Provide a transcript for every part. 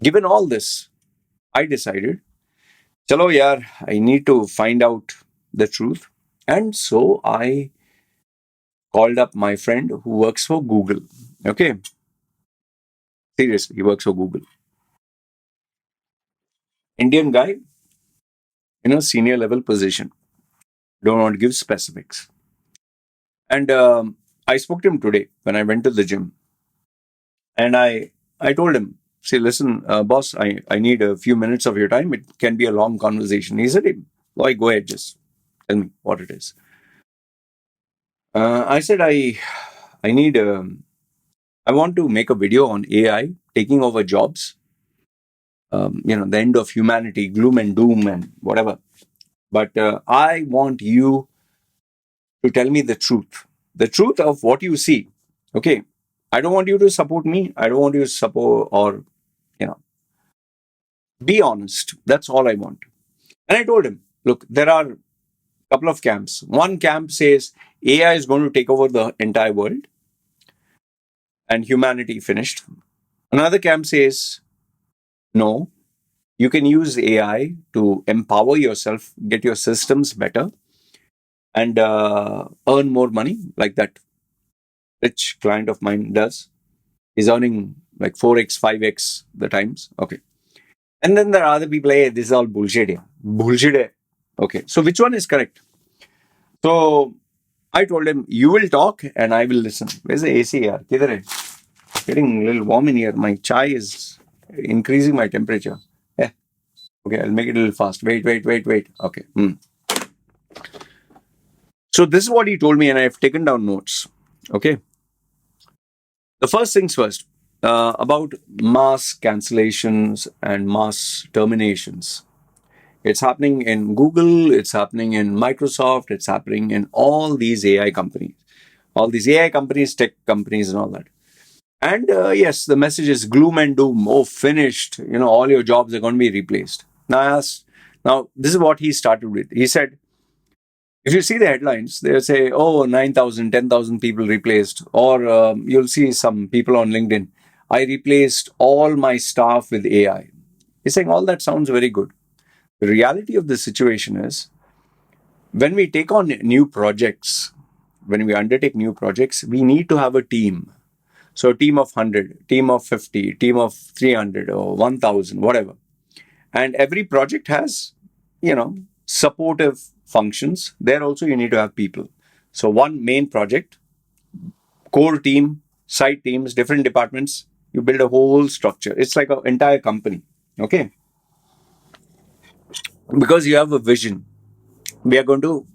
Given all this, I decided, chalo yaar, I need to find out the truth. And so I called up my friend who works for Google. Okay, seriously, he works for Google. Indian guy in a senior level position. Don't want to give specifics. And I spoke to him today when I went to the gym. And I told him, say, listen, boss, I need a few minutes of your time. It can be a long conversation. He said, hey, Loy, go ahead, just tell me what it is. I said, I need, I want to make a video on AI taking over jobs, the end of humanity, gloom and doom and whatever. But I want you to tell me the truth of what you see. Okay. I don't want you to support me. I don't want you to support or, you know, be honest. That's all I want. And I told him, look, there are a couple of camps. One camp says AI is going to take over the entire world and humanity finished. Another camp says, no, you can use AI to empower yourself, get your systems better, and earn more money, like that rich client of mine does. He's earning like 4x, 5x the times. Okay. And then there are other people, hey, this is all bullshit here. Bullshit here. Okay. So which one is correct? So I told him, you will talk and I will listen. Where's the AC here? Kidhar hai? Getting a little warm in here. My chai is increasing my temperature. Yeah. Okay, I'll make it a little fast. Wait. Okay. So this is what he told me, and I've taken down notes. Okay. The first things first, about mass cancellations and mass terminations. It's happening in Google, it's happening in Microsoft, it's happening in all these AI companies. All these AI companies, tech companies, and all that. And yes, the message is gloom and doom. Oh, finished. All your jobs are going to be replaced. Now, I asked, now this is what he started with. He said, if you see the headlines, they'll say, oh, 9,000, 10,000 people replaced. Or you'll see some people on LinkedIn, I replaced all my staff with AI. He's saying all that sounds very good. The reality of the situation is, when we take on new projects, when we undertake new projects, we need to have a team. So a team of 100, team of 50, team of 300 or 1,000, whatever. And every project has, supportive functions. There also you need to have people. So one main project, core team, side teams, different departments, you build a whole structure. It's like an entire company. Okay. Because you have a vision. We are going to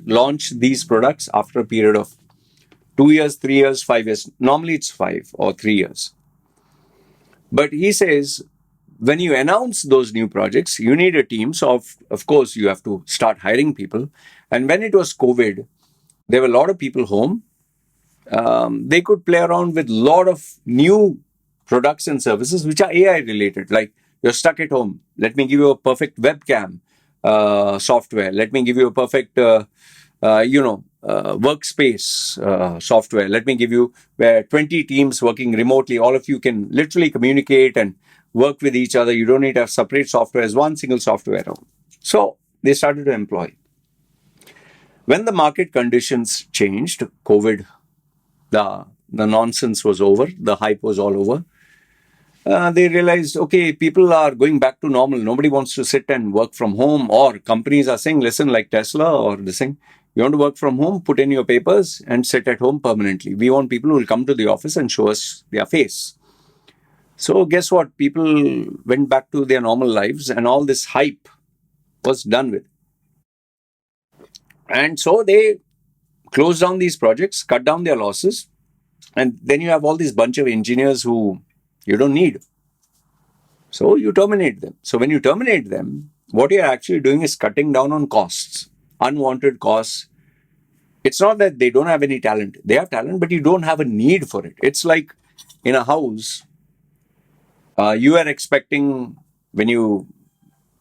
launch these products after a period of 2 years, 3 years, 5 years. Normally it's 5 or 3 years. But he says, when you announce those new projects, you need a team. So, of course, you have to start hiring people. And when it was COVID, there were a lot of people home. They could play around with a lot of new products and services which are AI related. Like, you're stuck at home. Let me give you a perfect webcam software. Let me give you a perfect, workspace software. Let me give you where 20 teams working remotely. All of you can literally communicate and work with each other. You don't need to have separate software as one single software. So they started to employ. When the market conditions changed, COVID, the nonsense was over, the hype was all over. They realized, okay, people are going back to normal. Nobody wants to sit and work from home, or companies are saying, listen, like Tesla or this thing, you want to work from home, put in your papers and sit at home permanently. We want people who will come to the office and show us their face. So guess what? People went back to their normal lives and all this hype was done with. And so they closed down these projects, cut down their losses. And then you have all these bunch of engineers who you don't need. So you terminate them. So when you terminate them, what you're actually doing is cutting down on costs, unwanted costs. It's not that they don't have any talent. They have talent, but you don't have a need for it. It's like in a house, you are expecting when you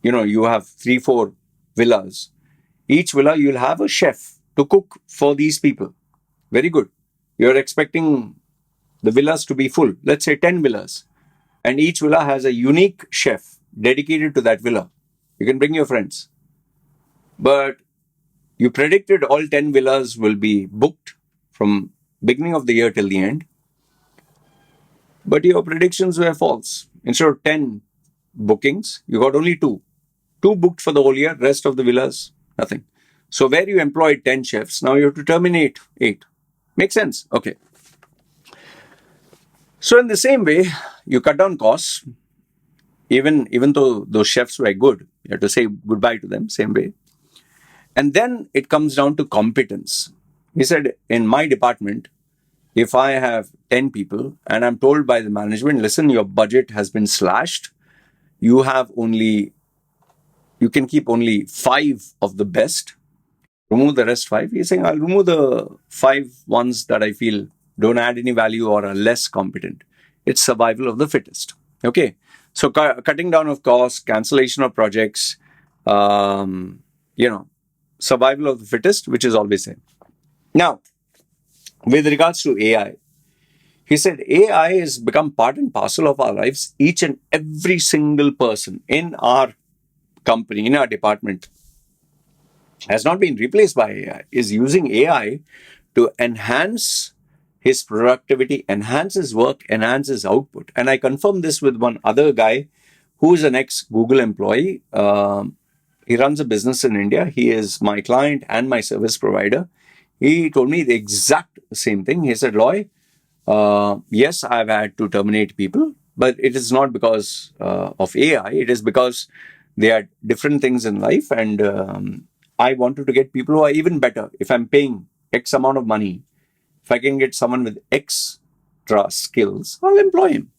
have 3-4 villas. Each villa, you'll have a chef to cook for these people. Very good. You're expecting the villas to be full. Let's say 10 villas. and each villa has a unique chef dedicated to that villa. You can bring your friends. But you predicted all 10 villas will be booked from beginning of the year till the end. But your predictions were false. Instead of 10 bookings, you got only 2. 2 booked for the whole year, rest of the villas, nothing. So where you employed 10 chefs, now you have to terminate 8. Makes sense? Okay. So in the same way, you cut down costs, even though those chefs were good, you have to say goodbye to them, same way. And then it comes down to competence. He said, in my department, if I have 10 people and I'm told by the management, listen, your budget has been slashed, you can keep only 5 of the best, remove the rest 5. He's saying, I'll remove the 5 ones that I feel don't add any value or are less competent. It's survival of the fittest. Okay. So cutting down of costs, cancellation of projects, survival of the fittest, which is always there. Now, with regards to AI, he said AI has become part and parcel of our lives. Each and every single person in our company, in our department, has not been replaced by AI, is using AI to enhance his productivity, enhance his work, enhance his output. And I confirmed this with one other guy who is an ex-Google employee. He runs a business in India. He is my client and my service provider. He told me the exact same thing. He said, Loy, yes, I've had to terminate people, but it is not because of AI. It is because they had different things in life, and I wanted to get people who are even better. If I'm paying X amount of money, if I can get someone with extra skills, I'll employ him.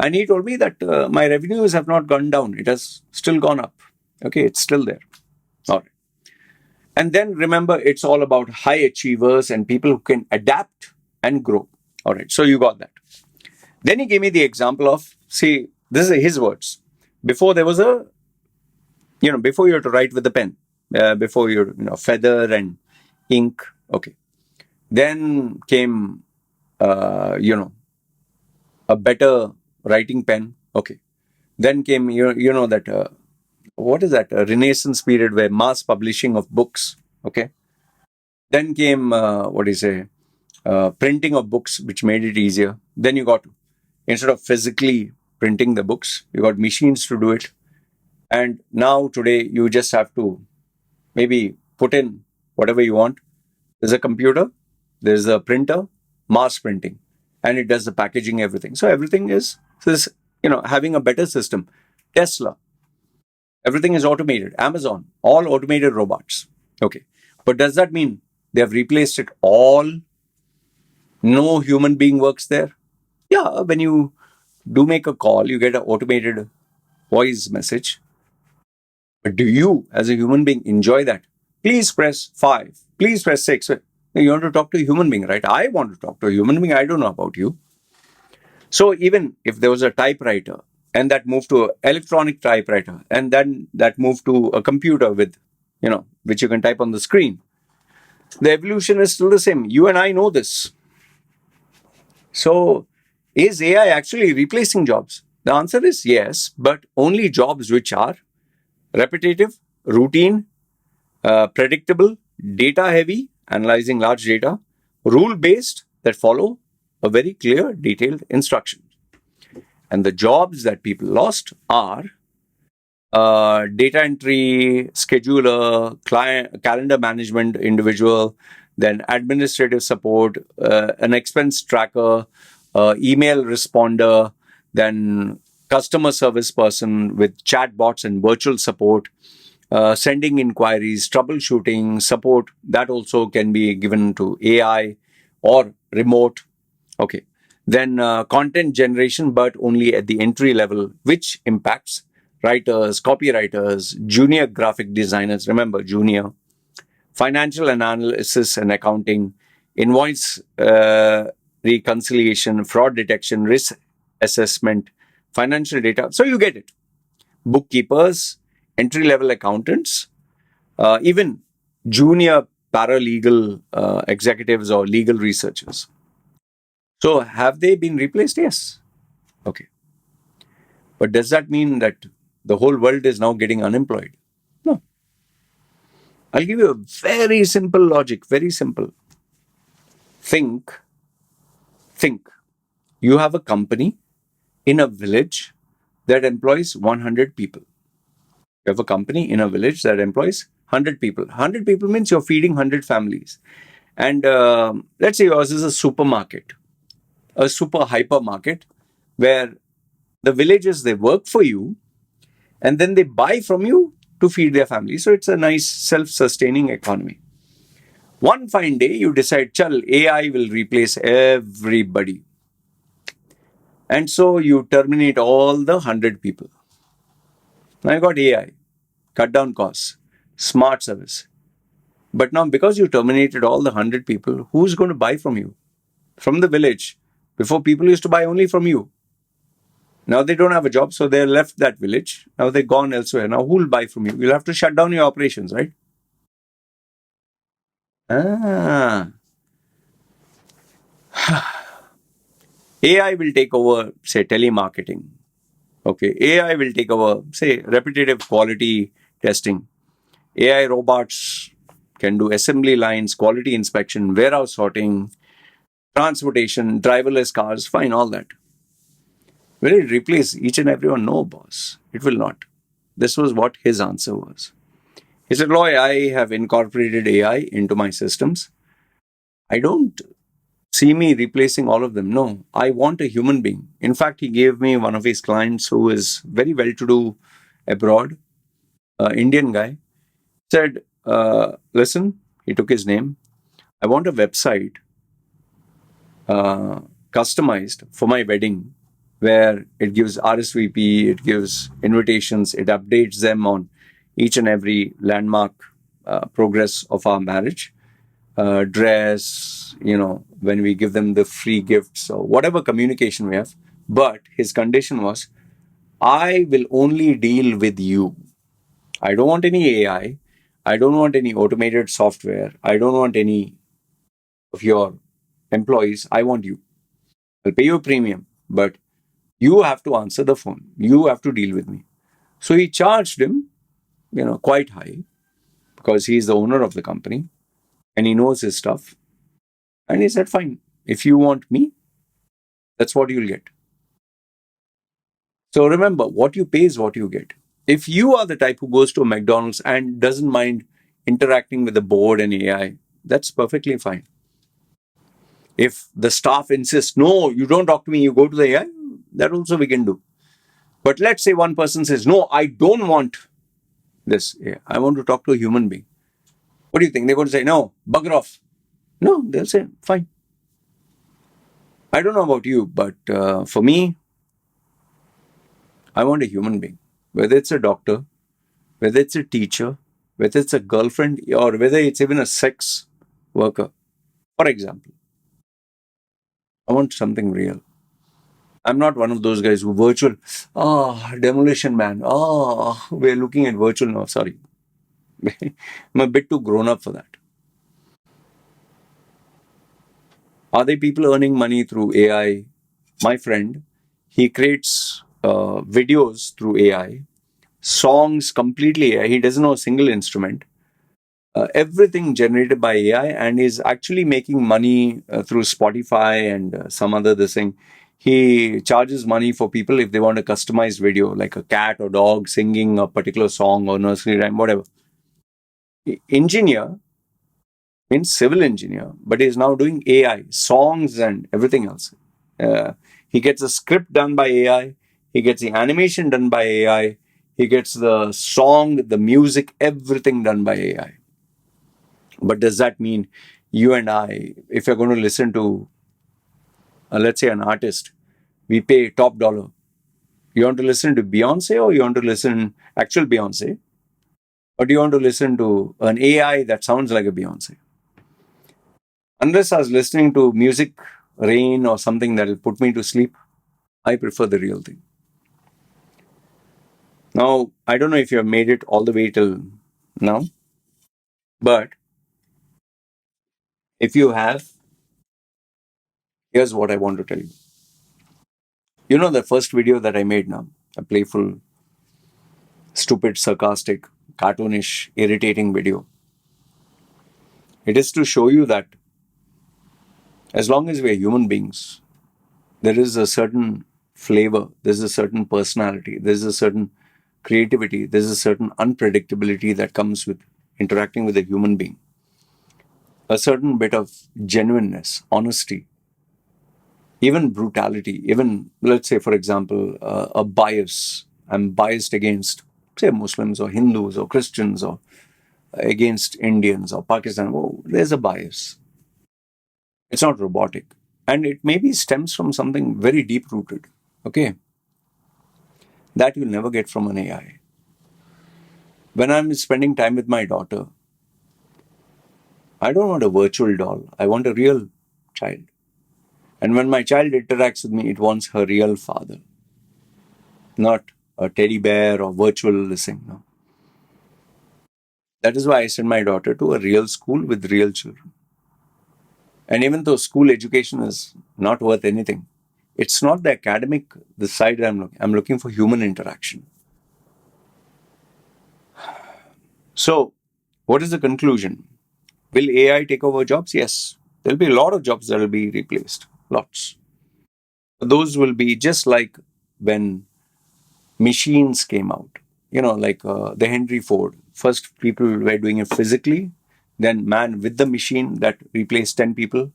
And he told me that my revenues have not gone down. It has still gone up. Okay, it's still there. All right. And then remember, it's all about high achievers and people who can adapt and grow. All right, so you got that. Then he gave me the example of, see, this is his words. Before there was before you had to write with a pen, before feather and ink. Okay. Then came, a better writing pen. Okay. Then came, that, what is that? A Renaissance period where mass publishing of books. Okay. Then came, printing of books, which made it easier. Then you got, instead of physically printing the books, you got machines to do it. And now today, you just have to maybe put in whatever you want. There's a computer, there's a printer, mass printing, and it does the packaging, everything. So everything is having a better system. Tesla, everything is automated. Amazon, all automated robots. Okay. But does that mean they have replaced it all? No human being works there? Yeah, when you do make a call, you get an automated voice message. But do you, as a human being, enjoy that? Please press 5. Please press 6. You want to talk to a human being, right? I want to talk to a human being. I don't know about you. So even if there was a typewriter and that moved to an electronic typewriter and then that moved to a computer with, which you can type on the screen, the evolution is still the same. You and I know this. So is AI actually replacing jobs? The answer is yes, but only jobs which are repetitive, routine, predictable, data heavy, analyzing large data, rule based, that follow a very clear, detailed instruction. And the jobs that people lost are data entry, scheduler, client, calendar management individual, then administrative support, an expense tracker, email responder, then customer service person with chatbots and virtual support, sending inquiries, troubleshooting, support, that also can be given to AI or remote. Okay. Then content generation, but only at the entry level, which impacts writers, copywriters, junior graphic designers. Remember, junior. Financial analysis and accounting, invoice reconciliation, fraud detection, risk assessment, financial data. So you get it. Bookkeepers, entry-level accountants, even junior paralegal executives or legal researchers. So have they been replaced? Yes. Okay. But does that mean that the whole world is now getting unemployed? No. I'll give you a very simple logic, very simple. Think, think. You have a company in a village that employs 100 people. You have a company in a village that employs 100 people. 100 people means you're feeding 100 families. And let's say yours is a supermarket, a super hypermarket, where the villagers, they work for you and then they buy from you to feed their family. So it's a nice self-sustaining economy. One fine day, you decide, chal, AI will replace everybody. And so you terminate all the 100 people. Now I got AI, cut down costs, smart service. But now, because you terminated all the 100 people, who's going to buy from you? From the village. Before, people used to buy only from you. Now they don't have a job, so they left that village. Now they're gone elsewhere. Now who will buy from you? You'll have to shut down your operations, right? Ah. AI will take over, say, telemarketing. Okay. AI will take over, say, repetitive quality testing. AI robots can do assembly lines, quality inspection, warehouse sorting, transportation, driverless cars, fine, all that. Will it replace each and everyone? No, boss. It will not. This was what his answer was. He said, Loy, I have incorporated AI into my systems. I don't see me replacing all of them. No, I want a human being. In fact, he gave me one of his clients who is very well to do abroad, Indian guy. Said, listen, he took his name. I want a website customized for my wedding where it gives RSVP, it gives invitations, it updates them on each and every landmark progress of our marriage, dress, when we give them the free gifts or whatever communication we have. But his condition was, I will only deal with you. I don't want any AI. I don't want any automated software. I don't want any of your employees. I want you. I'll pay you a premium, but you have to answer the phone. You have to deal with me. So he charged him, quite high because he's the owner of the company and he knows his stuff. And he said, fine, if you want me, that's what you'll get. So remember, what you pay is what you get. If you are the type who goes to a McDonald's and doesn't mind interacting with the board and AI, that's perfectly fine. If the staff insists, no, you don't talk to me, you go to the AI, that also we can do. But let's say one person says, no, I don't want this. Yeah, I want to talk to a human being. What do you think? They're going to say, no, bugger off. No, they'll say, fine. I don't know about you, but for me, I want a human being. Whether it's a doctor, whether it's a teacher, whether it's a girlfriend, or whether it's even a sex worker. For example, I want something real. I'm not one of those guys who virtual, demolition man. We're looking at virtual now. Sorry. I'm a bit too grown up for that. Are there people earning money through AI? My friend, he creates videos through AI, songs completely AI. He doesn't know a single instrument. Everything generated by AI, and is actually making money through Spotify and some other this thing. He charges money for people if they want a customized video, like a cat or dog singing a particular song or nursery rhyme, whatever. Engineer means civil engineer, but is now doing AI, songs and everything else. He gets a script done by AI. He gets the animation done by AI. He gets the song, the music, everything done by AI. But does that mean you and I, if you're going to listen to, let's say, an artist, we pay top dollar. You want to listen to Beyonce or you want to listen actual Beyonce? Or do you want to listen to an AI that sounds like a Beyonce? Unless I was listening to music, rain, or something that will put me to sleep, I prefer the real thing. Now, I don't know if you have made it all the way till now, but if you have, here's what I want to tell you. You know the first video that I made now? a playful, stupid, sarcastic, cartoonish, irritating video. It is to show you that as long as we are human beings, there is a certain flavor, there's a certain personality, there's a certain creativity, there's a certain unpredictability that comes with interacting with a human being. A certain bit of genuineness, honesty, even brutality, even, let's say, for example, a bias. I'm biased against, say, Muslims or Hindus or Christians or against Indians or Pakistan. Oh, there's a bias. It's not robotic. And it maybe stems from something very deep rooted. Okay. That you'll never get from an AI. When I'm spending time with my daughter, I don't want a virtual doll. I want a real child. And when my child interacts with me, it wants her real father, not a teddy bear or virtual thing. No. That is why I send my daughter to a real school with real children. And even though school education is not worth anything, it's not the academic, the side I'm looking. I'm looking for human interaction. So, what is the conclusion? Will AI take over jobs? Yes. There'll be a lot of jobs that will be replaced. Lots. Those will be just like when machines came out. Like the Henry Ford. First, people were doing it physically. Then, man with the machine that replaced 10 people.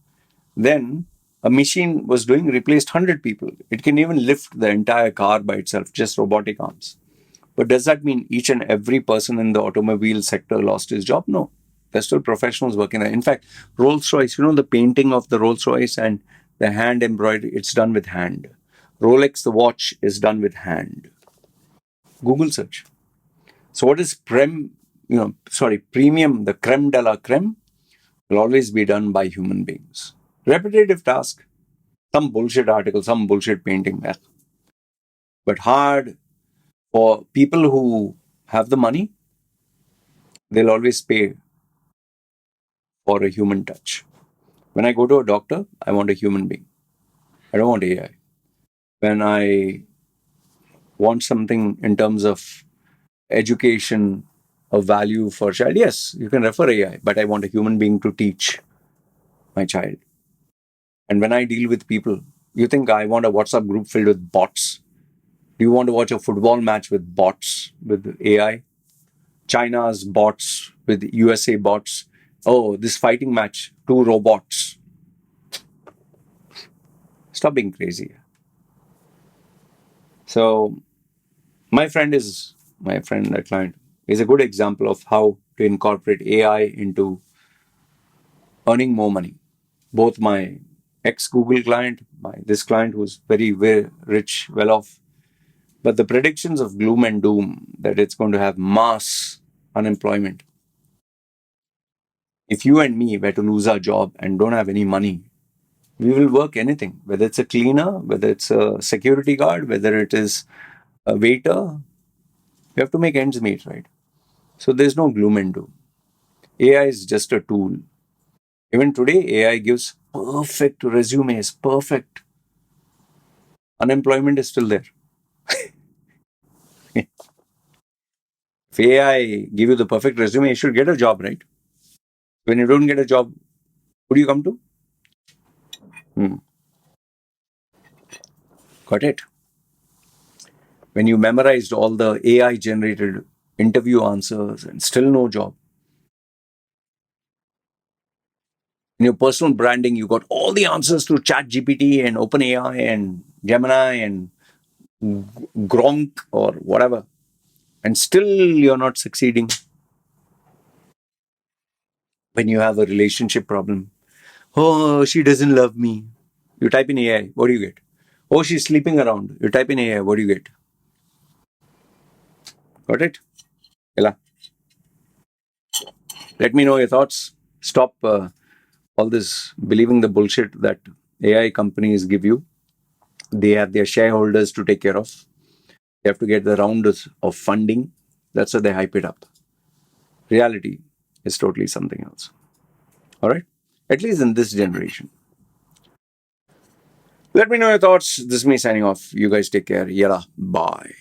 Then, a machine was replaced 100 people. It can even lift the entire car by itself, just robotic arms. But does that mean each and every person in the automobile sector lost his job? No. There's still professionals working there. In fact, Rolls-Royce, the painting of the Rolls-Royce and the hand embroidery, it's done with hand. Rolex, the watch, is done with hand. Google search. So what is premium, the creme de la creme will always be done by human beings. Repetitive task, some bullshit article, some bullshit painting there. But hard for people who have the money, they'll always pay for a human touch. When I go to a doctor, I want a human being. I don't want AI. When I want something in terms of education, of value for a child, yes, you can refer AI, but I want a human being to teach my child. And when I deal with people, you think I want a WhatsApp group filled with bots? Do you want to watch a football match with bots, with AI? China's bots with USA bots. Oh, this fighting match, 2 robots. Stop being crazy. So, my the client, is a good example of how to incorporate AI into earning more money. Both my ex-Google client, this client who's very, very rich, well off, but the predictions of gloom and doom that it's going to have mass unemployment. If you and me were to lose our job and don't have any money, we will work anything, whether it's a cleaner, whether it's a security guard, whether it is a waiter. You have to make ends meet, right? So there's no gloom and doom. AI is just a tool. Even today, AI gives perfect resumes, perfect. Unemployment is still there. If AI give you the perfect resume, you should get a job, right? When you don't get a job, who do you come to? Got it? When you memorized all the AI generated interview answers and still no job. In your personal branding, you got all the answers through ChatGPT and OpenAI and Gemini and Gronk or whatever. And still you're not succeeding. When you have a relationship problem, oh, she doesn't love me. You type in AI, what do you get? Oh, she's sleeping around. You type in AI, what do you get? Got it? Ella, let me know your thoughts. Stop all this believing the bullshit that AI companies give you. They have their shareholders to take care of. They have to get the rounds of funding. That's why they hype it up. Reality is totally something else. All right? At least in this generation. Let me know your thoughts. This is me signing off. You guys take care. Yalla. Bye.